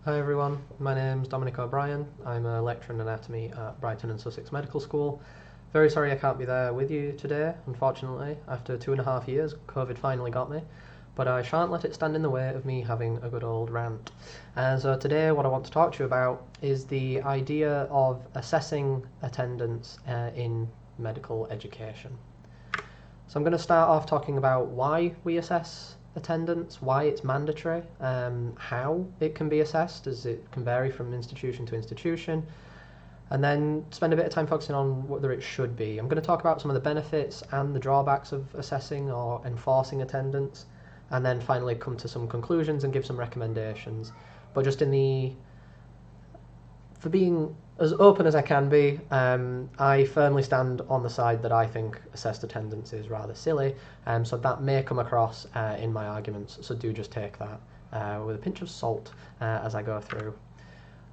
Hi everyone, my name's Dominic O'Brien. I'm a lecturer in anatomy at Brighton and Sussex Medical School. Very sorry I can't be there with you today, unfortunately. After 2.5 years, COVID finally got me, but I shan't let it stand in the way of me having a good old rant. So today what I want to talk to you about is the idea of assessing attendance in medical education. So I'm going to start off talking about why we assess attendance, why it's mandatory, how it can be assessed, as it can vary from institution to institution, and then spend a bit of time focusing on whether it should be. I'm going to talk about some of the benefits and the drawbacks of assessing or enforcing attendance, and then finally come to some conclusions and give some recommendations. But just for being as open as I can be, I firmly stand on the side that I think assessed attendance is rather silly, so that may come across in my arguments, so do just take that with a pinch of salt as I go through.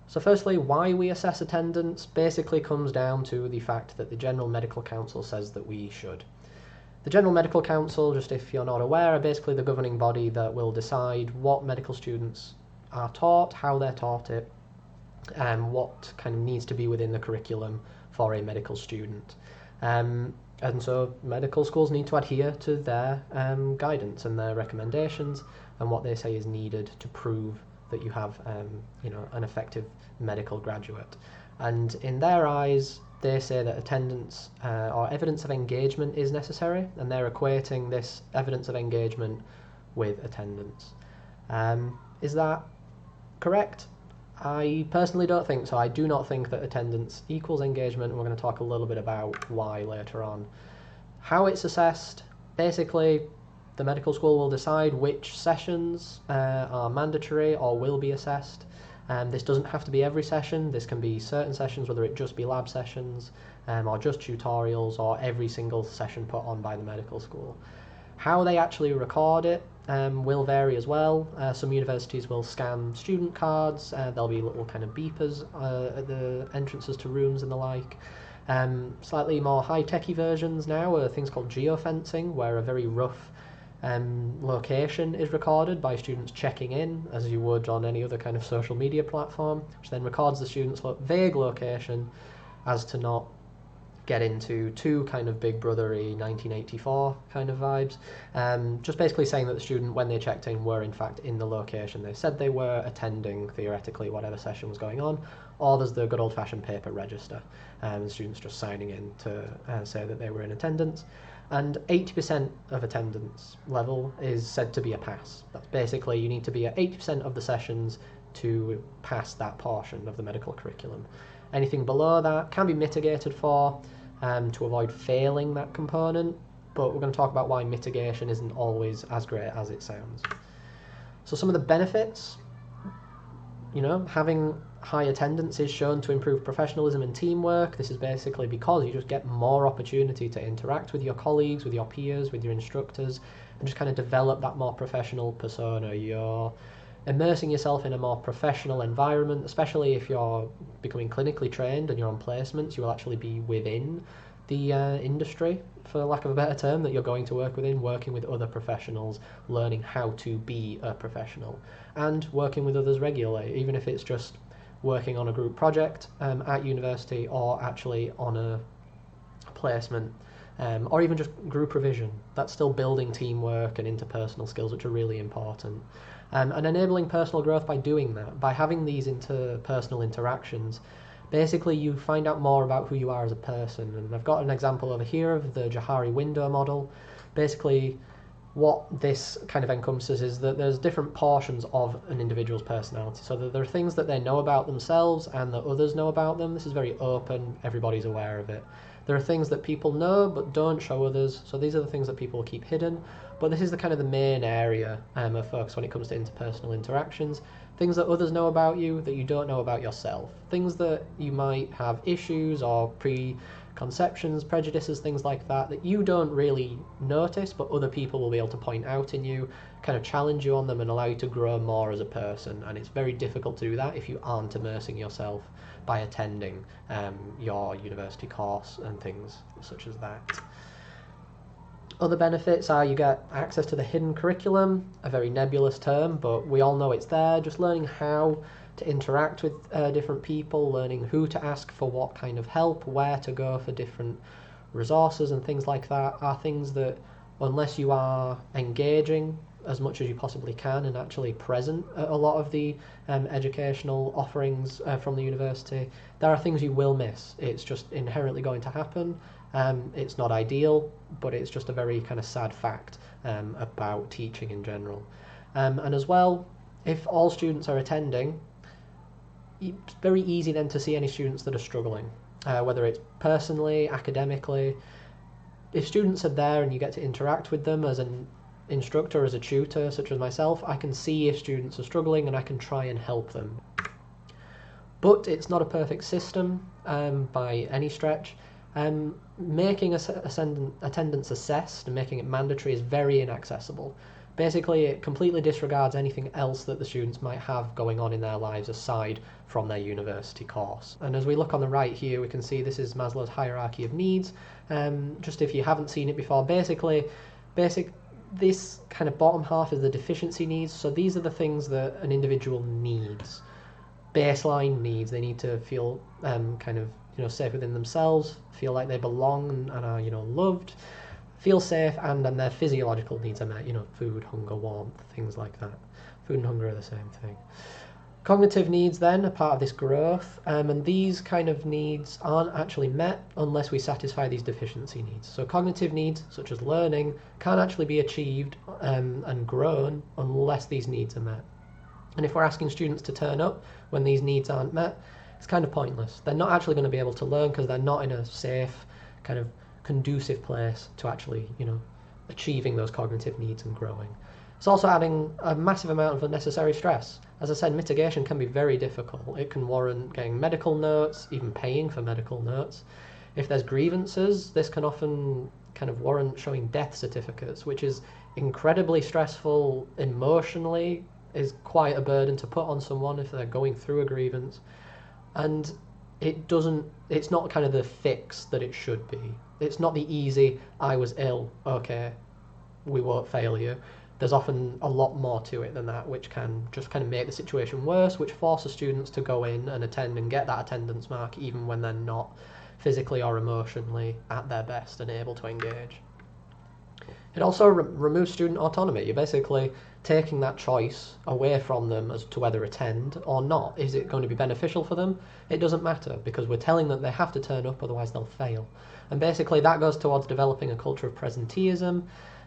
So firstly, why we assess attendance basically comes down to the fact that the General Medical Council says that we should. The General Medical Council, just if you're not aware, are basically the governing body that will decide what medical students are taught, how they're taught it, and what kind of needs to be within the curriculum for a medical student. And so medical schools need to adhere to their guidance and their recommendations and what they say is needed to prove that you have an effective medical graduate. And in their eyes, they say that attendance or evidence of engagement is necessary, and they're equating this evidence of engagement with attendance. Is that correct? I personally don't think so. I do not think that attendance equals engagement, and we're going to talk a little bit about why later on. How it's assessed, basically the medical school will decide which sessions are mandatory or will be assessed. This doesn't have to be every session. This can be certain sessions, whether it just be lab sessions or just tutorials, or every single session put on by the medical school. How they actually record it will vary as well. Some universities will scan student cards, there'll be little kind of beepers at the entrances to rooms and the like. Slightly more high-techy versions now are things called geofencing, where a very rough location is recorded by students checking in, as you would on any other kind of social media platform, which then records the student's vague location as to not get into too kind of Big Brother-y 1984 kind of vibes. Just basically saying that the student, when they checked in, were in fact in the location they said they were, attending theoretically whatever session was going on. Or there's the good old-fashioned paper register, the students just signing in to say that they were in attendance. And 80% of attendance level is said to be a pass. That's basically you need to be at 80% of the sessions to pass that portion of the medical curriculum. Anything below that can be mitigated for to avoid failing that component, but we're going to talk about why mitigation isn't always as great as it sounds. So some of the benefits, having high attendance is shown to improve professionalism and teamwork. This is basically because you just get more opportunity to interact with your colleagues, with your peers, with your instructors, and just kind of develop that more professional persona. You're immersing yourself in a more professional environment, especially if you're becoming clinically trained and you're on placements. You will actually be within the industry, for lack of a better term, that you're going to work within, working with other professionals, learning how to be a professional, and working with others regularly, even if it's just working on a group project at university, or actually on a placement, or even just group revision. That's still building teamwork and interpersonal skills, which are really important. And enabling personal growth by doing that, by having these interpersonal interactions. Basically, you find out more about who you are as a person. And I've got an example over here of the Johari window model. Basically, what this kind of encompasses is that there's different portions of an individual's personality. So that there are things that they know about themselves and that others know about them. This is very open, everybody's aware of it. There are things that people know but don't show others, so these are the things that people keep hidden. But this is the main area of focus when it comes to interpersonal interactions. Things that others know about you that you don't know about yourself. Things that you might have issues or preconceptions, prejudices, things like that you don't really notice, but other people will be able to point out in you, kind of challenge you on them and allow you to grow more as a person. And it's very difficult to do that if you aren't immersing yourself by attending your university course and things such as that. Other benefits are you get access to the hidden curriculum, a very nebulous term, but we all know it's there. Just learning how to interact with different people, learning who to ask for what kind of help, where to go for different resources and things like that are things that, unless you are engaging as much as you possibly can and actually present at a lot of the educational offerings from the university, there are things you will miss. It's just inherently going to happen. It's not ideal, but it's just a very kind of sad fact about teaching in general. And as well, if all students are attending, it's very easy then to see any students that are struggling, whether it's personally, academically. If students are there and you get to interact with them as an instructor, as a tutor, such as myself, I can see if students are struggling and I can try and help them. But it's not a perfect system by any stretch. Making attendance assessed and making it mandatory is very inaccessible. Basically, it completely disregards anything else that the students might have going on in their lives aside from their university course. And as we look on the right here, we can see this is Maslow's hierarchy of needs. Just if you haven't seen it before, this kind of bottom half is the deficiency needs. So these are the things that an individual needs. Baseline needs. They need to feel safe within themselves, feel like they belong and are loved, feel safe, and their physiological needs are met. Food, hunger, warmth, things like that. Food and hunger are the same thing. Cognitive needs then are part of this growth, and these kind of needs aren't actually met unless we satisfy these deficiency needs. So cognitive needs, such as learning, can't actually be achieved and grown unless these needs are met. And if we're asking students to turn up when these needs aren't met, it's kind of pointless. They're not actually going to be able to learn because they're not in a safe, kind of conducive place to actually, achieving those cognitive needs and growing. It's also adding a massive amount of unnecessary stress. As I said, mitigation can be very difficult. It can warrant getting medical notes, even paying for medical notes. If there's grievances, this can often kind of warrant showing death certificates, which is incredibly stressful emotionally, is quite a burden to put on someone if they're going through a grievance. And it's not kind of the fix that it should be. It's not the easy, I was ill, okay, we won't fail you. There's often a lot more to it than that, which can just kind of make the situation worse, which forces students to go in and attend and get that attendance mark even when they're not physically or emotionally at their best and able to engage. It also removes student autonomy. You're basically taking that choice away from them as to whether to attend or not. Is it going to be beneficial for them? It doesn't matter, because we're telling them they have to turn up, otherwise they'll fail. And basically that goes towards developing a culture of presenteeism.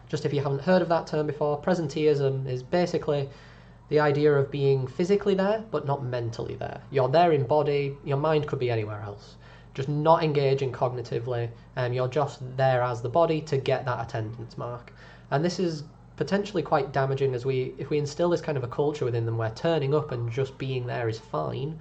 Just if you haven't heard of that term before, presenteeism is basically the idea of being physically there but not mentally there. You're there in body, your mind could be anywhere else. Just not engaging cognitively, you're just there as the body to get that attendance mark. And this is potentially quite damaging if we instill this kind of a culture within them where turning up and just being there is fine.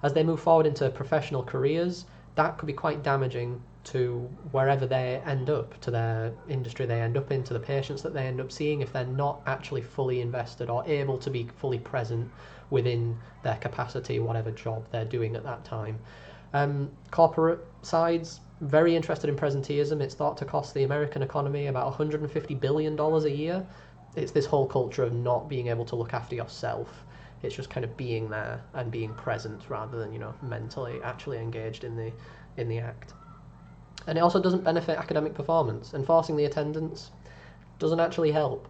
As they move forward into professional careers, that could be quite damaging to wherever they end up, to their industry they end up in, to the patients that they end up seeing, if they're not actually fully invested or able to be fully present within their capacity, whatever job they're doing at that time. Corporate sides, very interested in presenteeism. It's thought to cost the American economy about $150 billion a year. It's this whole culture of not being able to look after yourself. It's just kind of being there and being present rather than, mentally actually engaged in the act. And it also doesn't benefit academic performance. Enforcing the attendance doesn't actually help.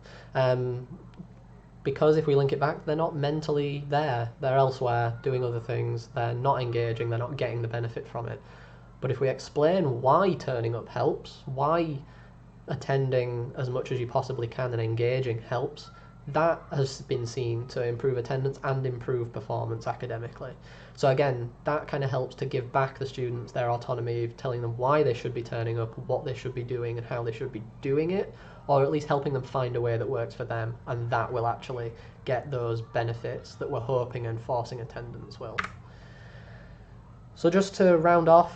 Because if we link it back, they're not mentally there. They're elsewhere doing other things. They're not engaging. They're not getting the benefit from it. But if we explain why turning up helps, why attending as much as you possibly can and engaging helps, that has been seen to improve attendance and improve performance academically. So again, that kind of helps to give back the students their autonomy, telling them why they should be turning up, what they should be doing and how they should be doing it, or at least helping them find a way that works for them, and that will actually get those benefits that we're hoping enforcing attendance will. So just to round off,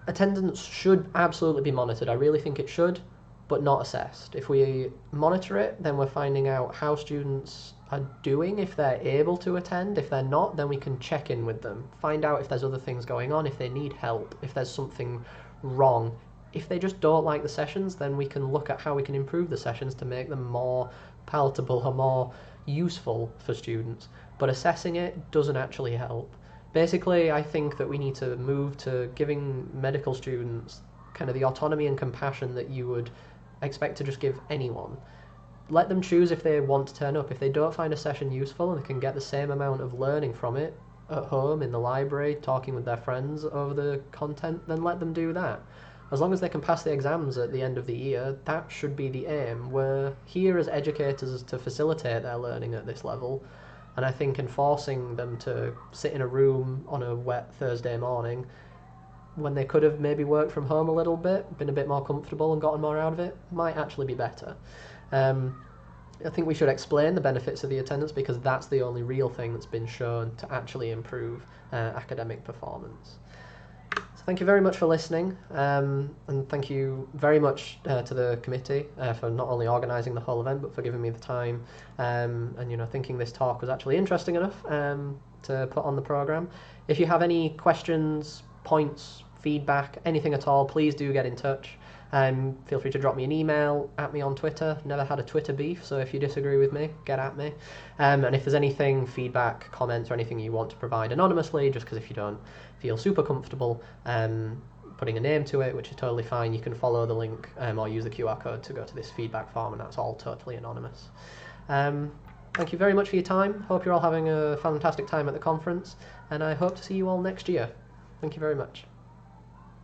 attendance should absolutely be monitored. I really think it should, but not assessed. If we monitor it, then we're finding out how students are doing, if they're able to attend. If they're not, then we can check in with them, find out if there's other things going on, if they need help, if there's something wrong, If they just don't like the sessions, then we can look at how we can improve the sessions to make them more palatable or more useful for students. But assessing it doesn't actually help. Basically, I think that we need to move to giving medical students kind of the autonomy and compassion that you would expect to just give anyone. Let them choose if they want to turn up. If they don't find a session useful and they can get the same amount of learning from it at home, in the library, talking with their friends over the content, then let them do that. As long as they can pass the exams at the end of the year, that should be the aim. We're here as educators to facilitate their learning at this level, and I think enforcing them to sit in a room on a wet Thursday morning when they could have maybe worked from home a little bit, been a bit more comfortable and gotten more out of it, might actually be better. I think we should explain the benefits of the attendance, because that's the only real thing that's been shown to actually improve academic performance. So thank you very much for listening, and thank you very much to the committee for not only organising the whole event, but for giving me the time and thinking this talk was actually interesting enough to put on the programme. If you have any questions, points, feedback, anything at all, please do get in touch. Feel free to drop me an email, at me on Twitter. Never had a Twitter beef, so if you disagree with me, get at me. And if there's anything, feedback, comments, or anything you want to provide anonymously, just because if you don't feel super comfortable putting a name to it, which is totally fine, you can follow the link or use the QR code to go to this feedback form, and that's all totally anonymous. Thank you very much for your time. Hope you're all having a fantastic time at the conference, and I hope to see you all next year. Thank you very much.